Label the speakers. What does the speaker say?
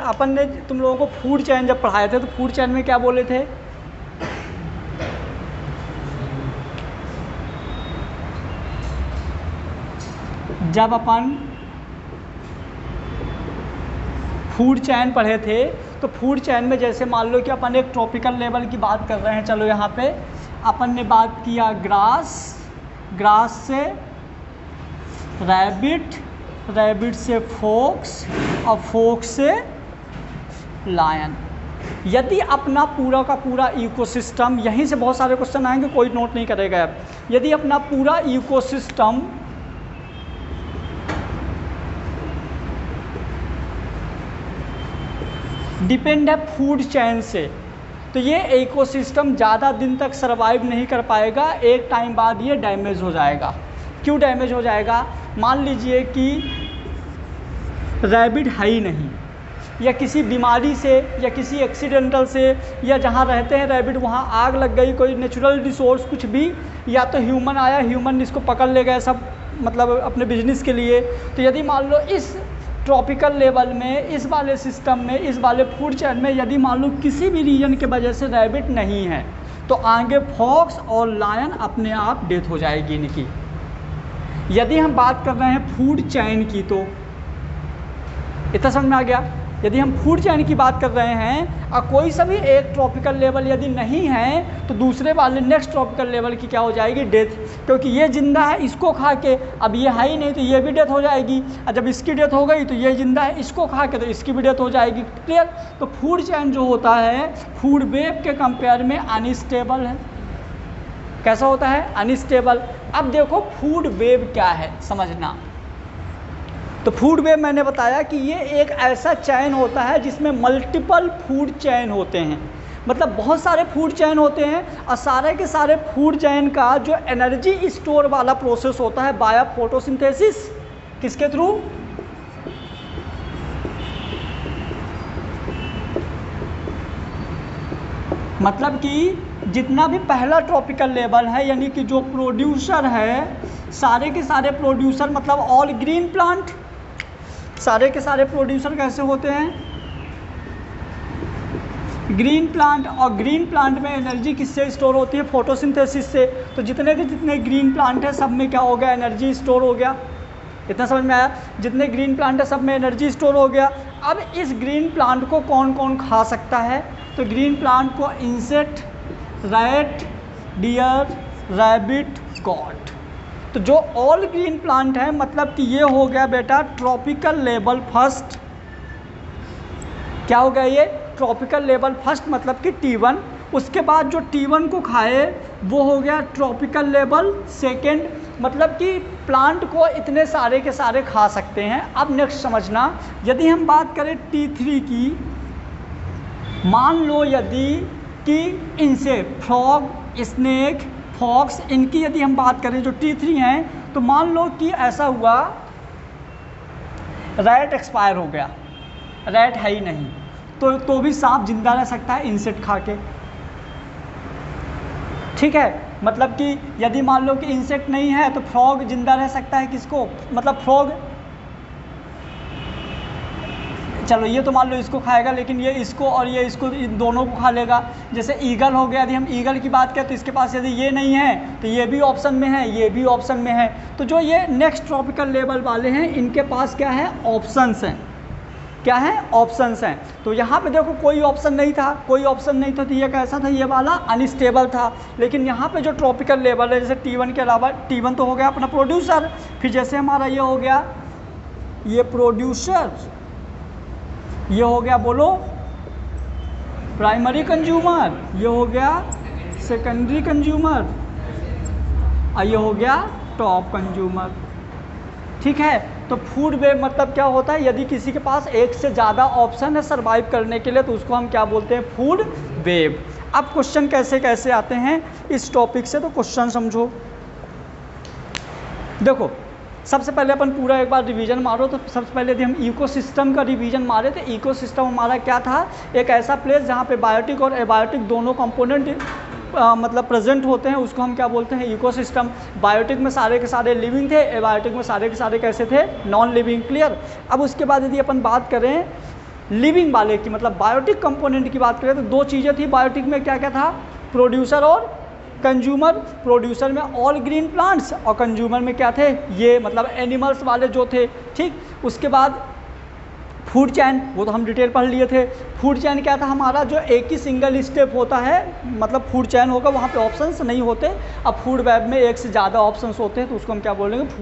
Speaker 1: अपन ने तुम लोगों को फूड चेन जब पढ़ाए थे तो फूड चेन में क्या बोले थे? जब अपन फूड चेन पढ़े थे तो फूड चेन में जैसे मान लो कि अपन एक ट्रॉपिकल लेवल की बात कर रहे हैं, चलो यहाँ पे अपन ने बात किया ग्रास, ग्रास से रैबिट, रैबिट से फोक्स और फोक्स से लायन। यदि अपना पूरा का पूरा इकोसिस्टम, यहीं से बहुत सारे क्वेश्चन आएंगे, कोई नोट नहीं करेगा अब, यदि अपना पूरा इकोसिस्टम डिपेंड है फूड चेन से, तो ये इकोसिस्टम ज़्यादा दिन तक सरवाइव नहीं कर पाएगा, एक टाइम बाद ये डैमेज हो जाएगा। क्यों डैमेज हो जाएगा? मान लीजिए कि रैबिट है ही नहीं, या किसी बीमारी से या किसी एक्सीडेंटल से, या जहाँ रहते हैं रैबिट वहाँ आग लग गई, कोई नेचुरल रिसोर्स कुछ भी, या तो ह्यूमन आया, ह्यूमन इसको पकड़ ले गए सब, मतलब अपने बिजनेस के लिए। तो यदि मान लो इस ट्रॉपिकल लेवल में, इस वाले सिस्टम में, इस वाले फूड चेन में यदि मान लो किसी भी रीजन के वजह से रैबिट नहीं है, तो आगे फॉक्स और लायन अपने आप डेथ हो जाएगी इनकी। यदि हम बात कर रहे हैं फूड चेन की, तो इतना समझ में आ गया। यदि हम फूड चेन की बात कर रहे हैं और कोई सा भी एक ट्रॉपिकल लेवल यदि नहीं है, तो दूसरे वाले नेक्स्ट ट्रॉपिकल लेवल की क्या हो जाएगी? डेथ। क्योंकि ये जिंदा है, इसको खा के, अब ये है ही नहीं तो ये भी डेथ हो जाएगी, और जब इसकी डेथ हो गई तो ये जिंदा है, इसको खा के तो इसकी भी डेथ हो जाएगी। क्लियर? तो फूड चेन जो होता है फूड वेब के कंपेयर में अनस्टेबल है। कैसा होता है? अनस्टेबल। अब देखो फूड वेब क्या है समझना। तो फूड वेब मैंने बताया कि ये एक ऐसा चैन होता है जिसमें मल्टीपल फूड चैन होते हैं, मतलब बहुत सारे फूड चैन होते हैं, और सारे के सारे फूड चैन का जो एनर्जी स्टोर वाला प्रोसेस होता है बाय फोटोसिंथेसिस, किसके थ्रू? मतलब कि जितना भी पहला ट्रॉपिकल लेवल है, यानी कि जो प्रोड्यूसर है, सारे के सारे प्रोड्यूसर मतलब ऑल ग्रीन प्लांट, सारे के सारे प्रोड्यूसर कैसे होते हैं? Green plant. और ग्रीन प्लांट में एनर्जी किससे स्टोर होती है? फोटोसिंथेसिस से। तो जितने के जितने ग्रीन प्लांट है सब में क्या हो गया? एनर्जी स्टोर हो गया। इतना समझ में आया? जितने ग्रीन प्लांट है सब में एनर्जी स्टोर हो गया। अब इस ग्रीन प्लांट को कौन कौन खा सकता है? तो ग्रीन प्लांट को insect, rat, deer, rabbit, goat. तो जो ऑल ग्रीन प्लांट है, मतलब कि ये हो गया बेटा ट्रॉपिकल लेवल फर्स्ट। क्या हो गया ये? ट्रॉपिकल लेवल फर्स्ट, मतलब कि T1। उसके बाद जो T1 को खाए वो हो गया ट्रॉपिकल लेवल सेकेंड, मतलब कि प्लांट को इतने सारे के सारे खा सकते हैं। अब नेक्स्ट समझना, यदि हम बात करें T3 की, मान लो यदि कि इनसे फ्रॉग, स्नेक, फॉक्स, इनकी यदि हम बात करें जो T3 हैं, तो मान लो कि ऐसा हुआ रैट एक्सपायर हो गया, रैट है ही नहीं, तो भी सांप जिंदा रह सकता है इंसेक्ट खा के। ठीक है? मतलब कि यदि मान लो कि इंसेक्ट नहीं है तो फ्रॉग जिंदा रह सकता है, किसको? मतलब फ्रॉग, चलो ये तो मान लो इसको खाएगा, लेकिन ये इसको और ये इसको, इन दोनों को खा लेगा। जैसे ईगल हो गया, यदि हम ईगल की बात करें तो इसके पास यदि ये नहीं है तो ये भी ऑप्शन में है, ये भी ऑप्शन में है। तो जो ये नेक्स्ट ट्रॉपिकल लेवल वाले हैं इनके पास क्या है? ऑप्शंस हैं। क्या है? ऑप्शंस हैं। तो यहाँ पे देखो कोई ऑप्शन नहीं था, कोई ऑप्शन नहीं था, तो ये कैसा था? ये वाला अनस्टेबल था। लेकिन यहाँ पे जो ट्रॉपिकल लेवल है, जैसे T1 के अलावा, T1 तो हो गया अपना प्रोड्यूसर, फिर जैसे हमारा ये हो गया ये प्रोड्यूसर, ये हो गया बोलो प्राइमरी कंज्यूमर, ये हो गया सेकेंडरी कंज्यूमर, और ये हो गया टॉप कंज्यूमर। ठीक है? तो फूड वेब मतलब क्या होता है? यदि किसी के पास एक से ज़्यादा ऑप्शन है सरवाइव करने के लिए तो उसको हम क्या बोलते हैं? Food web. अब क्वेश्चन कैसे कैसे आते हैं इस टॉपिक से, तो क्वेश्चन समझो। देखो सबसे पहले अपन पूरा एक बार रिवीजन मारो। तो सबसे पहले यदि हम इकोसिस्टम का रिवीजन मारे तो इकोसिस्टम हमारा क्या था? एक ऐसा प्लेस जहाँ पे बायोटिक और एबायोटिक दोनों कंपोनेंट मतलब प्रेजेंट होते हैं, उसको हम क्या बोलते हैं? इकोसिस्टम। बायोटिक में सारे के सारे लिविंग थे, एबायोटिक में सारे के सारे कैसे थे? Non living. क्लियर? अब उसके बाद यदि अपन बात करें लिविंग वाले की, मतलब बायोटिक कंपोनेंट की बात करें तो दो चीज़ें थी बायोटिक में, क्या क्या था, प्रोड्यूसर और कंज्यूमर। प्रोड्यूसर में ऑल ग्रीन प्लांट्स और कंज्यूमर में क्या थे, ये मतलब एनिमल्स वाले जो थे, ठीक। उसके बाद फूड चैन, वो तो हम डिटेल पढ़ लिए थे। फूड चैन क्या था हमारा, जो एक ही सिंगल स्टेप होता है, मतलब फूड चैन होगा वहाँ पे ऑप्शंस नहीं होते। अब फूड वेब में एक से ज़्यादा ऑप्शंस होते हैं तो उसको हम क्या बोलेंगे,